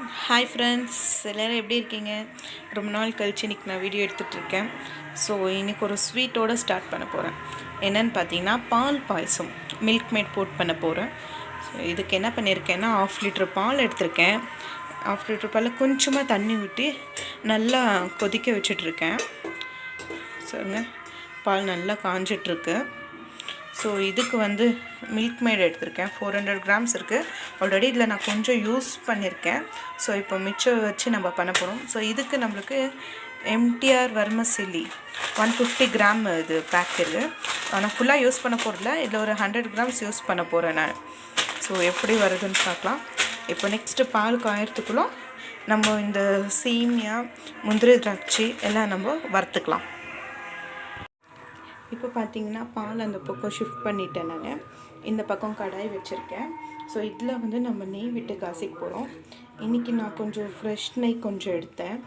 Hi friends, எல்லோரும் எப்படி இருக்கீங்க? ரொம்ப நாள் கழிச்சு இன்றைக்கி நான் வீடியோ எடுத்துகிட்ருக்கேன். ஸோ இன்றைக்கி ஒரு ஸ்வீட்டோடு ஸ்டார்ட் பண்ண போகிறேன். என்னென்னு பார்த்தீங்கன்னா பால் பாயசம் மில்க்மேட் போட் பண்ண போகிறேன். ஸோ இதுக்கு என்ன பண்ணியிருக்கேன்னா 1/2 லிட்டர் பால் எடுத்திருக்கேன். 1/2 லிட்டர் பாலில் கொஞ்சமாக தண்ணி விட்டு நல்லா கொதிக்க வச்சிட்ருக்கேன். சரிங்க, பால் நல்லா காஞ்சிட்ருக்கு. ஸோ இதுக்கு வந்து மில்க்மேட் எடுத்திருக்கேன். 400 கிராம்ஸ் இருக்குது. ஆல்ரெடி இதில் நான் கொஞ்சம் யூஸ் பண்ணியிருக்கேன். ஸோ இப்போ மிச்சம் வச்சு நம்ம பண்ண போகிறோம். ஸோ இதுக்கு நம்மளுக்கு எம்டிஆர் வர்மசில்லி 150 கிராம் இது பேக் இருக்குது. ஆனால் ஃபுல்லாக யூஸ் பண்ண போகிறதில்ல, இதில் ஒரு 100 கிராம்ஸ் யூஸ் பண்ண போகிறேன் நான். ஸோ எப்படி வருதுன்னு பார்க்கலாம். இப்போ நெக்ஸ்ட்டு பால் காயறதுக்குள்ளே நம்ம இந்த சேமியா, முந்திரி, திராட்சை எல்லாம் நம்ம வறுத்துக்கலாம். இப்போ பார்த்தீங்கன்னா பால் அந்த பக்கம் ஷிஃப்ட் பண்ணிட்டேன். நான் இந்த பக்கம் கடாய் வச்சுருக்கேன். ஸோ இதில் வந்து நம்ம நெய் விட்டு காசிக்க போகிறோம். இன்றைக்கி நான் கொஞ்சம் ஃப்ரெஷ் நெய் கொஞ்சம் எடுத்தேன்.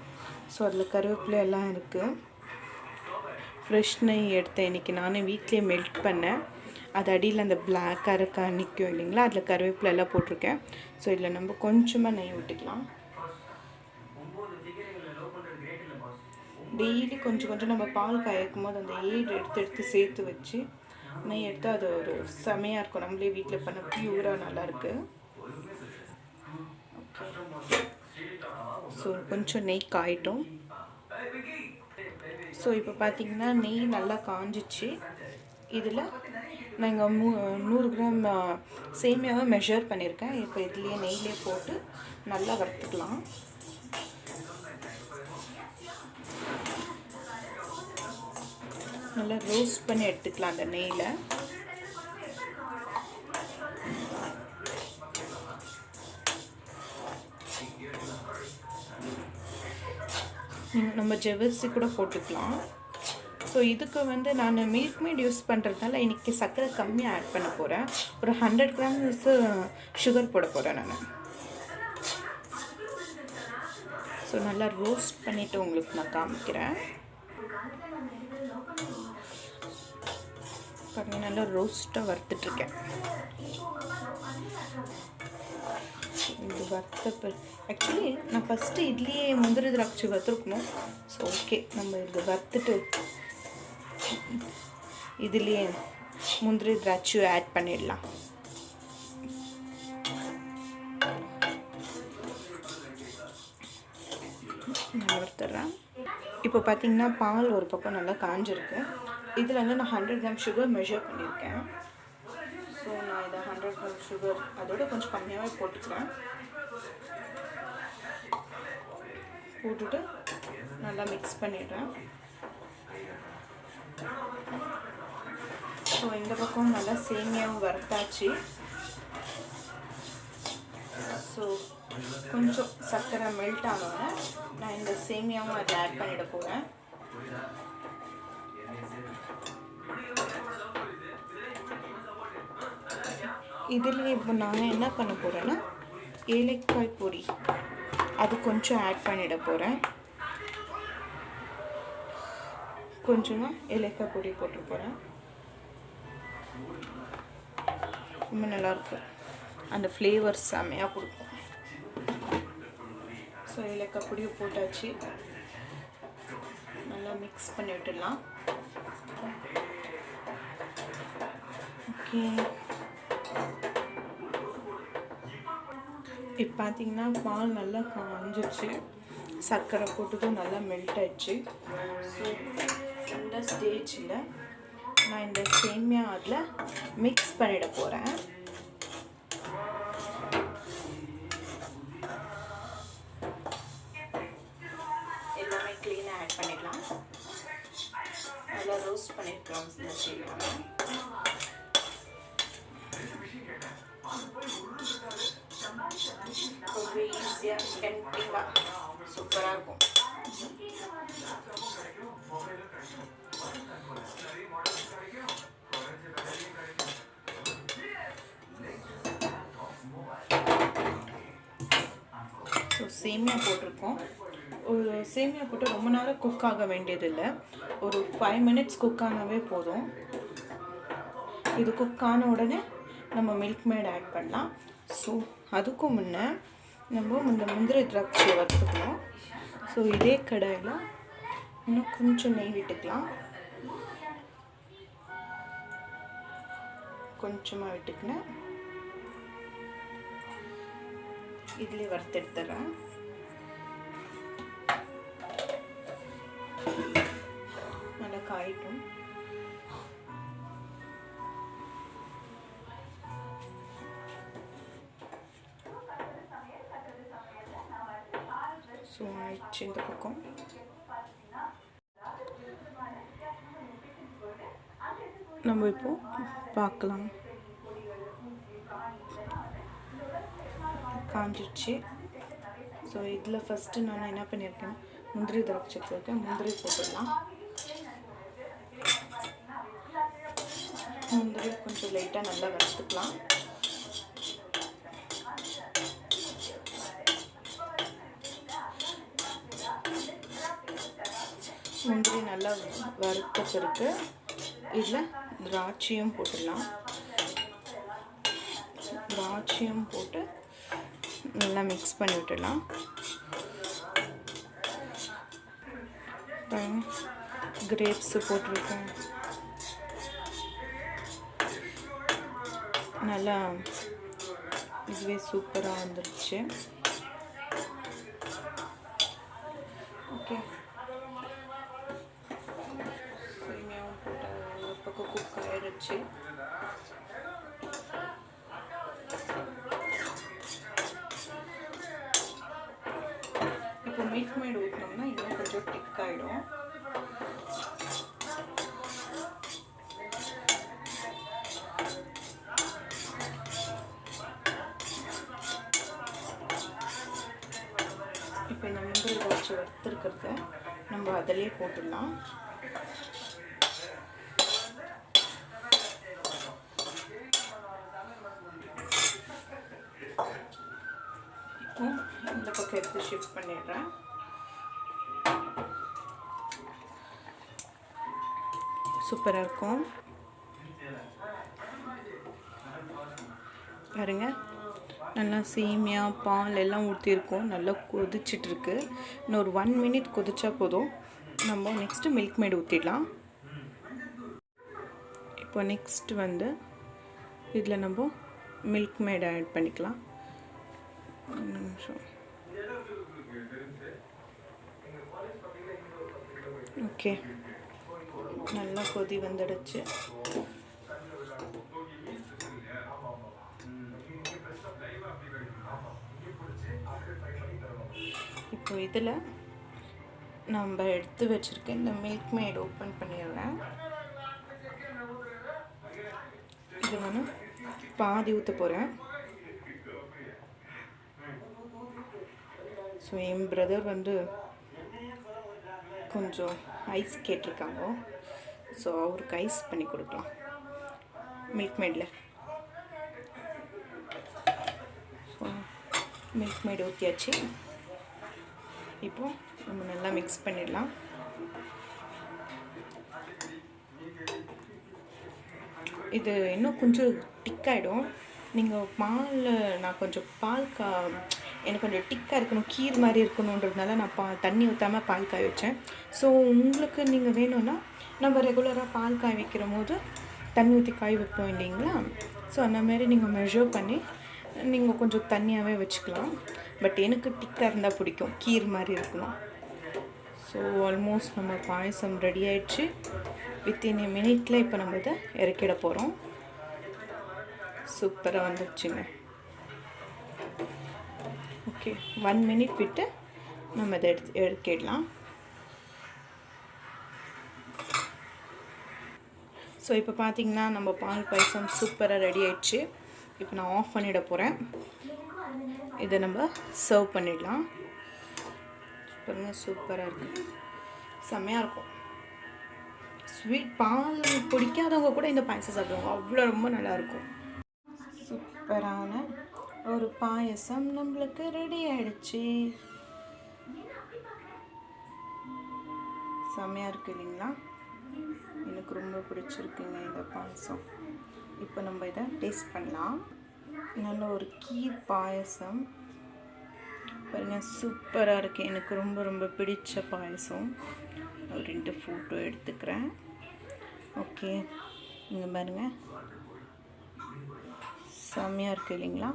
ஸோ அதில் கருவேப்பிலை எல்லாம் இருக்குது. ஃப்ரெஷ் நெய் எடுத்தேன் இன்றைக்கி நானே வீட்டிலே மெல்ட் பண்ணேன். அது அடியில் அந்த பிளாக்காக இருக்க நிற்கும் இல்லைங்களா, அதில் கருவேப்பிலை எல்லாம் போட்டிருக்கேன். ஸோ இதில் நம்ம கொஞ்சமாக நெய் விட்டுக்கலாம். டெய்லி கொஞ்சம் கொஞ்சம் நம்ம பால் காய்க்கும் போது அந்த ஏடு எடுத்து சேர்த்து வச்சு நெய் எடுத்து அது ஒரு செமையாக இருக்கும். நம்மளே வீட்டில் பண்ண பியூராக நல்லாயிருக்கு. ஸோ கொஞ்சம் நெய் காயிட்டோம். ஸோ இப்போ பார்த்திங்கன்னா நெய் நல்லா காஞ்சிச்சு. இதில் நான் இங்கே 100 கிராம் சேமியாவை மெஷர் பண்ணியிருக்கேன். இப்போ இதுலேயே நெய்லேயே போட்டு நல்லா வறுத்துக்கலாம். நல்லா ரோஸ்ட் பண்ணி எடுத்துக்கலாம் அந்த நெய்யில். நம்ம ஜவ்வரிசி கூட போட்டுக்கலாம். ஸோ இதுக்கு வந்து நான் மில்க்மேட் யூஸ் பண்ணுறதுனால இன்றைக்கி சர்க்கரை கம்மியாக ஆட் பண்ண போகிறேன். ஒரு 100 கிராம்ஸ் சுகர் போட போகிறேன் நான். ஸோ நல்லா ரோஸ்ட் பண்ணிவிட்டு உங்களுக்கு நான் காமிக்கிறேன். பாருங்க, நல்லா ரோஸ்ட்டாக வறுத்துட்ருக்கேன். இது வறுத்த ஆக்சுவலி நான் ஃபஸ்ட்டு இதுலேயே முந்திரி திராட்சை வறுத்துருக்கணும். ஸோ ஓகே, நம்ம இது வறுத்துட்டு இதுலேயே முந்திரி திராட்சை ஆட் பண்ணிடலாம். நான் வறுத்துட்றேன். இப்போ பார்த்திங்கன்னா பால் ஒரு பக்கம் நல்லா காஞ்சிருக்கு. இதில் வந்து நான் 100 கிராம் சுகர் மெஷர் பண்ணியிருக்கேன். ஸோ நான் இதை 100 கிராம் சுகர் அதோட கொஞ்சம் கம்மியாகவே போட்டுக்கிறேன். போட்டுட்டு நல்லா மிக்ஸ் பண்ணிடுறேன். ஸோ இந்த பக்கம் நல்லா சேமியாவும் வறுத்தாச்சு. ஸோ கொஞ்சம் சர்க்கரை மெல்ட் ஆனோடனே நான் இந்த சேமியாவும் அதை ஆட் பண்ணிட போகிறேன். இதில் இப்போ நான் என்ன பண்ண போகிறேன்னா ஏலக்காய் பொடி அது கொஞ்சம் ஆட் பண்ணிட போகிறேன். கொஞ்சமாக ஏலக்காய் பொடி போட்டு போகிறேன். ரொம்ப நல்லாயிருக்கும், அந்த ஃப்ளேவர் செமையாக கொடுக்கும். ஸோ ஏலக்காய் பொடியை போட்டாச்சு. நல்லா மிக்ஸ் பண்ணி விட்டுடலாம். ஓகே, இப்போ பார்த்திங்கன்னா பால் நல்லா காஞ்சிச்சு. சர்க்கரை போட்டதும் நல்லா மெல்ட் ஆயிடுச்சு. ஸோ இந்த ஸ்டேஜில் நான் இந்த சேமியா அதில் மிக்ஸ் பண்ணிட போகிறேன். எல்லாமே க்ளீனாக ஆட் பண்ணிடலாம். நல்லா ரோஸ்ட் பண்ணியிருக்கோம் இந்த சேமியாவை. ரொம்ப ஈஸியாக டெம்ப்டிங்காக சூப்பராக இருக்கும். ஸோ சேமியா போட்டிருக்கோம். ஒரு சேமியா போட்டு ரொம்ப நேரம் குக் ஆக வேண்டியதில்லை. ஒரு 5 மினிட்ஸ் குக் ஆனாவே போதும். இது குக் ஆன உடனே நம்ம மில்க்மேட் ஆட் பண்ணலாம். ஸோ அதுக்கும் முன்னே நம்ம இந்த முந்திரி திராட்சையை வறுத்துக்கலாம். ஸோ இதே கடாயில் இன்னும் கொஞ்சம் நெய் விட்டுக்கலாம். கொஞ்சமாக விட்டுக்கினேன். இதிலே வறுத்து எடுத்துறேன். நல்லா காயிட்டும். ஸோ ஆயிடுச்சு இந்த பக்கம். நம்ம இப்போ பார்க்கலாம். காஞ்சிடுச்சு. ஸோ இதில் ஃபஸ்ட்டு நான் என்ன பண்ணியிருக்கேன், முந்திரி திராட்சை எடுத்துருக்கேன். முந்திரி போட்டுடலாம். முந்திரி கொஞ்சம் லைட்டாக நல்லா வறுத்துக்கலாம். முந்திரி நல்லா வறுத்த பிறகு இதில் திராட்சையும் போட்டுடலாம். திராட்சையும் போட்டு நல்லா மிக்ஸ் பண்ணி விட்டுடலாம். கிரேப்ஸு போட்டிருக்கேன். நல்லா இதுவே சூப்பராக வந்துருச்சு. ஓகே, சேமியாவும் போட்டு ஒரு பக்கம் குக் ஆகிடுச்சு. இப்போ மில்க்மெய்ட் ஊற்றினோம்னா இன்னும் கொஞ்சம் திக் ஆகிடும். இப்போ இந்த முந்திரி திராட்சை வறுத்துருக்கிறத நம்ம அதிலே போட்டுடலாம். இப்போ இந்த பக்கம் எடுத்து ஷிஃப்ட் பண்ணிடுறேன். சூப்பராக இருக்கும் பாருங்க. நல்லா சேமியா பால் எல்லாம் ஊற்றிருக்கோம். நல்லா கொதிச்சிட்ருக்கு. இன்னொரு 1 minute கொதிச்சா போதும். நம்ம நெக்ஸ்ட்டு மில்க்மெய்ட் ஊற்றிடலாம். இப்போ நெக்ஸ்ட்டு வந்து இதில் நம்ம மில்க்மெய்ட் ஆட் பண்ணிக்கலாம். ஓகே, நல்லா கொதி வந்துடுச்சு. இப்போ இதில் நம்ம எடுத்து வச்சுருக்க இந்த மில்க்மெய்ட் ஓப்பன் பண்ணிடுறேன். இது வந்து பாதி ஊற்ற போகிறேன். ஸோ என் பிரதர் வந்து கொஞ்சம் ஐஸ் கேட்டிருக்காங்க. ஸோ அவருக்கு ஐஸ் பண்ணி கொடுக்கலாம் மில்க்மெய்டில். ஸோ மில்க்மெய்ட் ஊற்றியாச்சு. இப்போ நம்ம நல்லா மிக்ஸ் பண்ணிடலாம். இது இன்னும் கொஞ்சம் திக்காகிடும். நீங்கள் நான் கொஞ்சம் எனக்கு கொஞ்சம் திக்காக இருக்கணும், கீர் மாதிரி இருக்கணுன்றதுனால நான் தண்ணி ஊற்றாமல் பால் காய வச்சேன். ஸோ உங்களுக்கு நீங்கள் வேணும்னா நம்ம ரெகுலராக பால் காய வைக்கிற போது தண்ணி ஊற்றி காய வைப்போம் இல்லைங்களா? ஸோ அந்தமாரி நீங்கள் மெஷர் பண்ணி நீங்கள் கொஞ்சம் தண்ணியாகவே வச்சுக்கலாம். பட் எனக்கு திக்காக இருந்தால் பிடிக்கும், கீர் மாதிரி இருக்கணும். ஸோ ஆல்மோஸ்ட் நம்ம பாயசம் ரெடி ஆகிடுச்சு. வித்தின் a minute இப்போ நம்ம இதை இறக்கிட போகிறோம். சூப்பராக வந்துடுச்சுங்க. ஓகே, 1 minute விட்டு நம்ம இதை இறக்கிடலாம். ஸோ இப்போ பார்த்திங்கன்னா நம்ம பால் பாயசம் சூப்பராக ரெடி ஆகிடுச்சு. இப்போ நான் ஆஃப் பண்ணிட போகிறேன். இதை நம்ம சர்வ் பண்ணிடலாம். பாருங்கள், சூப்பராக இருக்குது, செம்மையாக இருக்கும். ஸ்வீட் பால் பிடிக்காதவங்க கூட இந்த பாயசம் சாப்பிடுவாங்க, அவ்வளோ ரொம்ப நல்லாயிருக்கும். சூப்பரான ஒரு பாயசம் நம்மளுக்கு ரெடி ஆகிடுச்சு. செம்மையாக இருக்குது இல்லைங்களா? எனக்கு ரொம்ப பிடிச்சிருக்குங்க இந்த பாயசம். இப்போ நம்ம இதை டேஸ்ட் பண்ணலாம். நல்ல ஒரு கீர் பாயசம், பாருங்கள் சூப்பராக இருக்குது. எனக்கு ரொம்ப ரொம்ப பிடிச்ச பாயசம். ஒரு 2 ஃபோட்டோ எடுத்துக்கிறேன். ஓகே, இங்கே பாருங்கள் செம்மையாக இருக்குது இல்லைங்களா?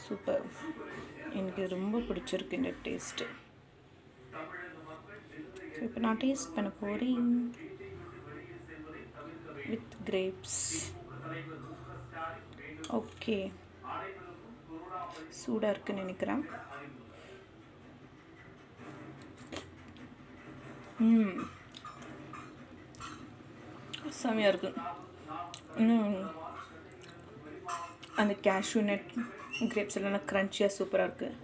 சூப்பர். எனக்கு ரொம்ப பிடிச்சிருக்கு இந்த டேஸ்ட்டு. ஸோ இப்போ நான் டேஸ்ட் பண்ண போகிறேன் வித் கிரேப்ஸ். ஓகே, சூடாக இருக்குன்னு நினைக்கிறேன். செம்மையாக இருக்குது. அந்த கேஷ்யூ நட் கிரேப்ஸ் எல்லாம் க்ரன்ச்சியாக சூப்பராக இருக்குது.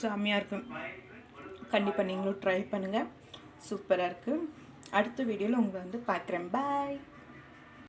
செம்மையாக இருக்குது. கண்டிப்பாக நீங்களும் ட்ரை பண்ணுங்கள். சூப்பராக இருக்குது. அடுத்த வீடியோவில் உங்களை பார்க்குறேன். பாய்.